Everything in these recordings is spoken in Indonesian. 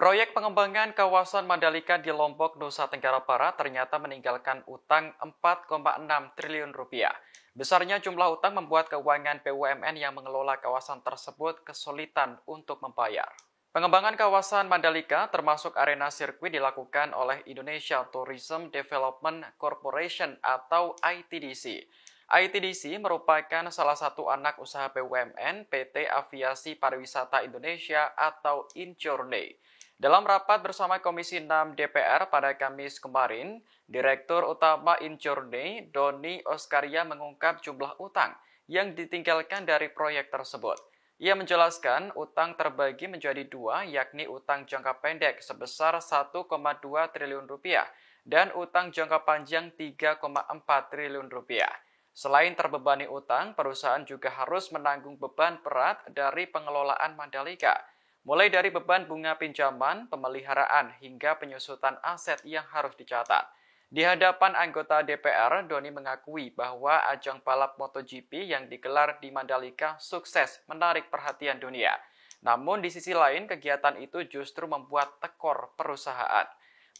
Proyek pengembangan kawasan Mandalika di Lombok, Nusa Tenggara Barat ternyata meninggalkan utang 4,6 triliun rupiah. Besarnya jumlah utang membuat keuangan BUMN yang mengelola kawasan tersebut kesulitan untuk membayar. Pengembangan kawasan Mandalika termasuk arena sirkuit dilakukan oleh Indonesia Tourism Development Corporation atau ITDC. ITDC merupakan salah satu anak usaha BUMN PT Aviasi Pariwisata Indonesia atau Injourney. Dalam rapat bersama Komisi 6 DPR pada Kamis kemarin, Direktur Utama Injourney, Doni Oskaria mengungkap jumlah utang yang ditinggalkan dari proyek tersebut. Ia menjelaskan utang terbagi menjadi dua, yakni utang jangka pendek sebesar 1,2 triliun rupiah dan utang jangka panjang 3,4 triliun rupiah. Selain terbebani utang, perusahaan juga harus menanggung beban berat dari pengelolaan Mandalika, mulai dari beban bunga pinjaman, pemeliharaan, hingga penyusutan aset yang harus dicatat. Di hadapan anggota DPR, Doni mengakui bahwa ajang balap MotoGP yang digelar di Mandalika sukses menarik perhatian dunia. Namun di sisi lain, kegiatan itu justru membuat tekor perusahaan.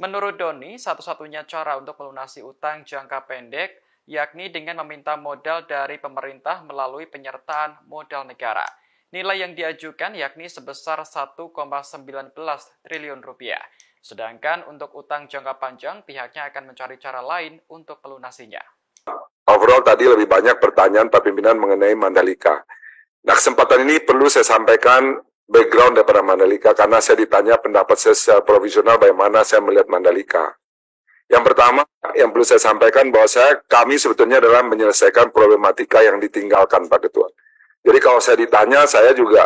Menurut Doni, satu-satunya cara untuk melunasi utang jangka pendek yakni dengan meminta modal dari pemerintah melalui penyertaan modal negara. Nilai yang diajukan yakni sebesar 1,19 triliun rupiah. Sedangkan untuk utang jangka panjang, pihaknya akan mencari cara lain untuk melunasinya. Overall tadi lebih banyak pertanyaan Pak Pimpinan mengenai Mandalika. Nah, kesempatan ini perlu saya sampaikan background daripada Mandalika karena saya ditanya pendapat saya secara provisional bagaimana saya melihat Mandalika. Yang pertama, yang perlu saya sampaikan bahwa kami sebetulnya adalah menyelesaikan problematika yang ditinggalkan Pak Ketua. Jadi kalau saya ditanya, saya juga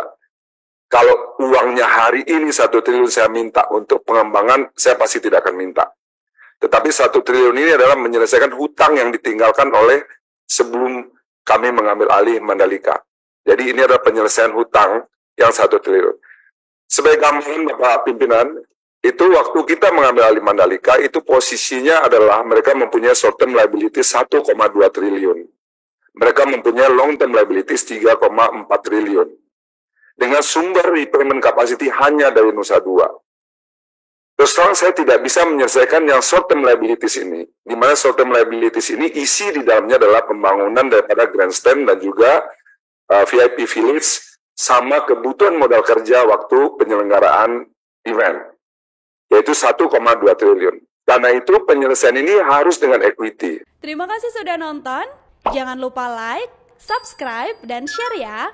kalau uangnya hari ini 1 triliun saya minta untuk pengembangan, saya pasti tidak akan minta. Tetapi 1 triliun ini adalah menyelesaikan hutang yang ditinggalkan oleh sebelum kami mengambil alih Mandalika. Jadi ini adalah penyelesaian hutang yang 1 triliun. Sebagai gambaran Bapak Pimpinan, itu waktu kita mengambil alih Mandalika, itu posisinya adalah mereka mempunyai short term liabilities 1,2 triliun. Mereka mempunyai long term liabilities 3,4 triliun. Dengan sumber repayment capacity hanya dari Nusa Dua. Terus terang saya tidak bisa menyelesaikan yang short term liabilities ini, di mana short term liabilities ini isi di dalamnya adalah pembangunan daripada grandstand dan juga VIP village sama kebutuhan modal kerja waktu penyelenggaraan event, yaitu 1,2 triliun. Karena itu penyelesaian ini harus dengan equity. Terima kasih sudah nonton, jangan lupa like, subscribe, dan share ya!